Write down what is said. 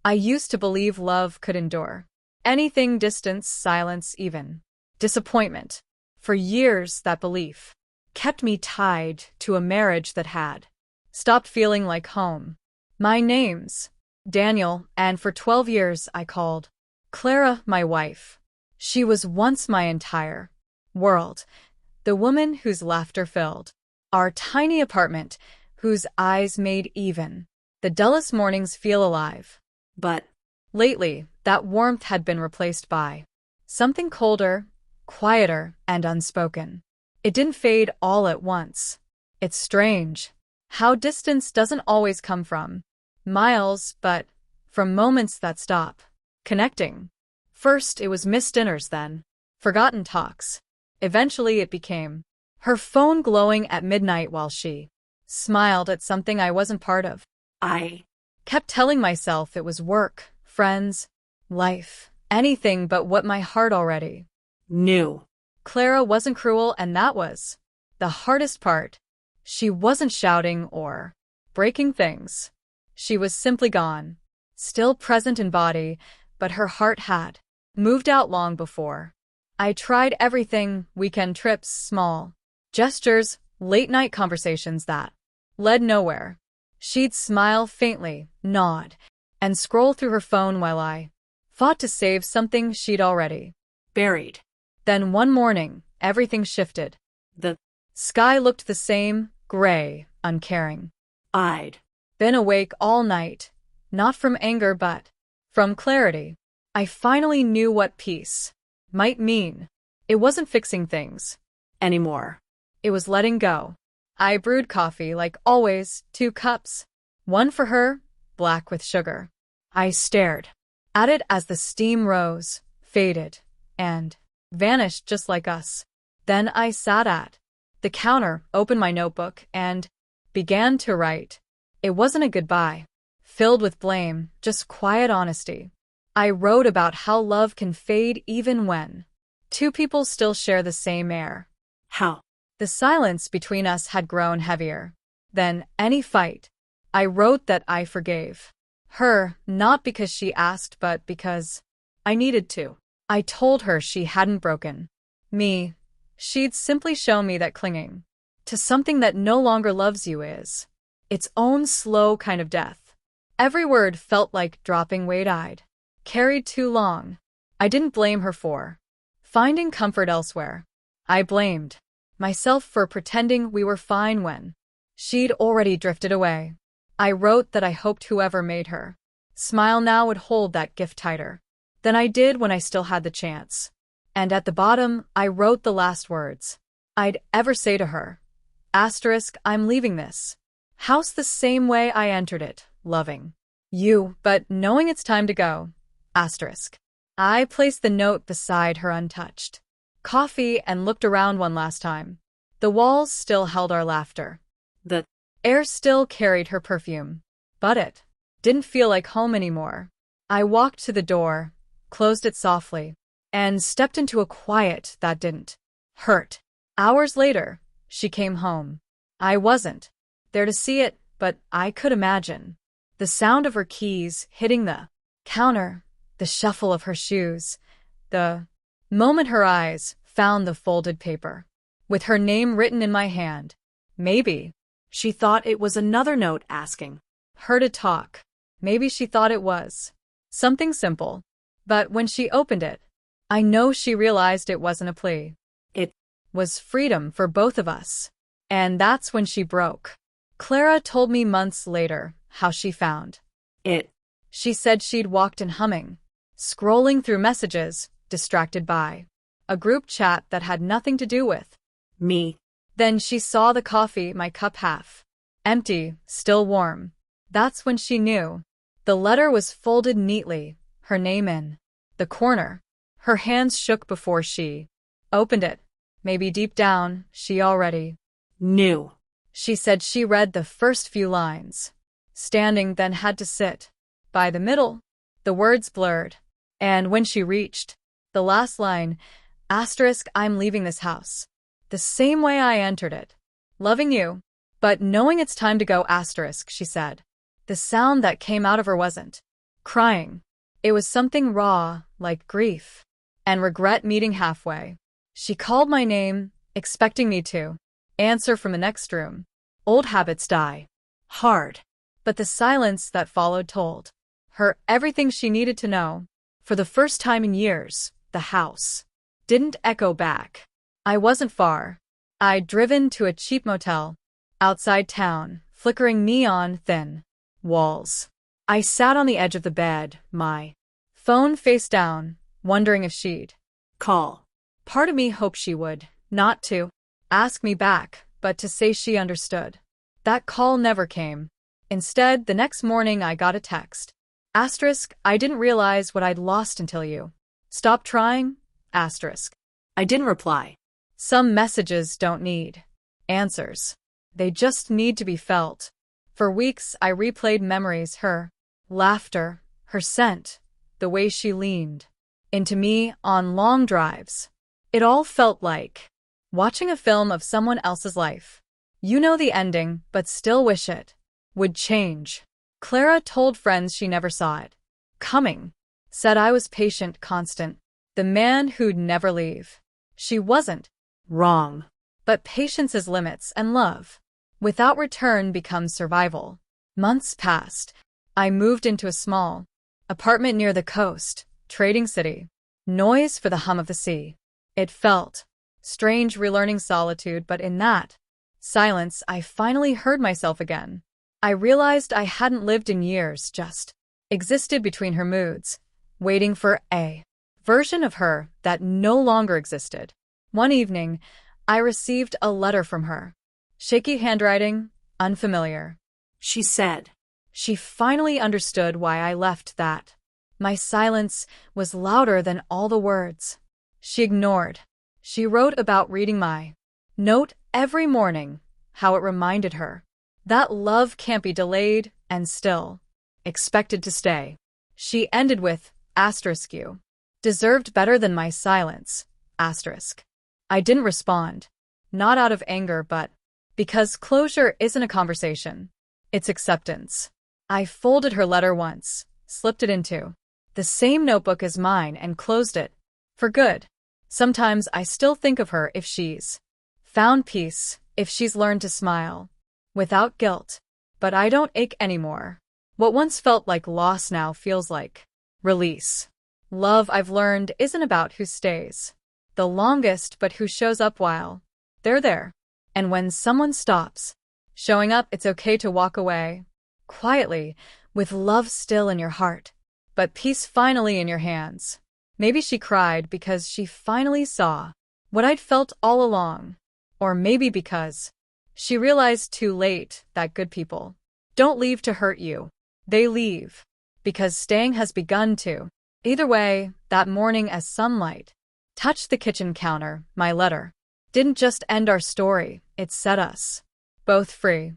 I used to believe love could endure. Anything, distance, silence, even disappointment. For years, that belief kept me tied to a marriage that had stopped feeling like home. My name's Daniel, and for 12 years I called Clara my wife. She was once my entire world, the woman whose laughter filled our tiny apartment, whose eyes made even the dullest mornings feel alive. But lately, that warmth had been replaced by something colder, quieter, and unspoken. It didn't fade all at once. It's strange how distance doesn't always come from miles, but from moments that stop connecting. First, it was missed dinners, then forgotten talks. Eventually, it became her phone glowing at midnight while she smiled at something I wasn't part of. I kept telling myself it was work, friends, life, anything but what my heart already knew. Clara wasn't cruel, and that was the hardest part. She wasn't shouting or breaking things. She was simply gone, still present in body, but her heart had moved out long before. I tried everything, weekend trips, small gestures, late-night conversations that led nowhere. She'd smile faintly, nod, and scroll through her phone while I fought to save something she'd already buried. Then one morning, everything shifted. The sky looked the same, gray, uncaring. I'd been awake all night, not from anger but from clarity. I finally knew what peace might mean. It wasn't fixing things anymore. It was letting go. I brewed coffee like always, 2 cups. One for her, black with sugar. I stared at it as the steam rose, faded, and vanished just like us. Then I sat at the counter, opened my notebook, and began to write. It wasn't a goodbye, filled with blame, just quiet honesty. I wrote about how love can fade even when 2 people still share the same air. How the silence between us had grown heavier than any fight. I wrote that I forgave her, not because she asked, but because I needed to. I told her she hadn't broken me. She'd simply shown me that clinging to something that no longer loves you is its own slow kind of death. Every word felt like dropping weight I'd carried too long. I didn't blame her for finding comfort elsewhere. I blamed myself for pretending we were fine when she'd already drifted away. I wrote that I hoped whoever made her smile now would hold that gift tighter than I did when I still had the chance. And at the bottom, I wrote the last words I'd ever say to her. Asterisk, I'm leaving this house the same way I entered it, loving you, but knowing it's time to go. Asterisk. I placed the note beside her untouched coffee and looked around one last time. The walls still held our laughter. The air still carried her perfume, but it didn't feel like home anymore. I walked to the door, closed it softly, and stepped into a quiet that didn't hurt. Hours later, she came home. I wasn't there to see it, but I could imagine the sound of her keys hitting the counter, the shuffle of her shoes, the moment her eyes found the folded paper with her name written in my hand. Maybe she thought it was another note asking her to talk. Maybe she thought it was something simple. But when she opened it, I know she realized it wasn't a plea. It was freedom for both of us. And that's when she broke. Clara told me months later how she found it. She said she'd walked in humming, scrolling through messages, distracted by a group chat that had nothing to do with me. Then she saw the coffee, my cup half empty, still warm. That's when she knew. The letter was folded neatly, her name in the corner. Her hands shook before she opened it. Maybe deep down, she already knew. She said she read the first few lines, standing, then had to sit by the middle. The words blurred. And when she reached the last line, asterisk, I'm leaving this house the same way I entered it, loving you, but knowing it's time to go, asterisk, she said. The sound that came out of her wasn't crying. It was something raw, like grief and regret meeting halfway. She called my name, expecting me to answer from the next room. Old habits die hard. But the silence that followed told her everything she needed to know. For the first time in years, the house didn't echo back. I wasn't far. I'd driven to a cheap motel outside town, flickering neon thin walls. I sat on the edge of the bed, my phone face down, wondering if she'd call. Part of me hoped she would, not to ask me back, but to say she understood. That call never came. Instead, the next morning I got a text. Asterisk, I didn't realize what I'd lost until you stopped trying. Asterisk. I didn't reply. Some messages don't need answers. They just need to be felt. For weeks, I replayed memories, her laughter, her scent, the way she leaned into me on long drives. It all felt like watching a film of someone else's life. You know the ending, but still wish it would change. Clara told friends she never saw it coming. Said I was patient, constant, the man who'd never leave. She wasn't wrong. But patience is limits, and love without return becomes survival. Months passed. I moved into a small apartment near the coast, trading city. Noise for the hum of the sea. It felt strange relearning solitude, but in that silence I finally heard myself again. I realized I hadn't lived in years, just existed between her moods, waiting for a version of her that no longer existed. One evening, I received a letter from her. Shaky handwriting, unfamiliar. She said she finally understood why I left, that my silence was louder than all the words she ignored. She wrote about reading my note every morning, how it reminded her that love can't be delayed and still expected to stay. She ended with, asterisk, you deserved better than my silence, asterisk. I didn't respond, not out of anger, but because closure isn't a conversation. It's acceptance. I folded her letter once, slipped it into the same notebook as mine, and closed it for good. Sometimes I still think of her, if she's found peace, if she's learned to smile without guilt. But I don't ache anymore. What once felt like loss now feels like release. Love, I've learned, isn't about who stays the longest, but who shows up while they're there. And when someone stops showing up, it's okay to walk away quietly, with love still in your heart, but peace finally in your hands. Maybe she cried because she finally saw what I'd felt all along. Or maybe because she realized too late that good people don't leave to hurt you. They leave because staying has begun to. Either way, that morning as sunlight touched the kitchen counter, my letter didn't just end our story, it set us both free.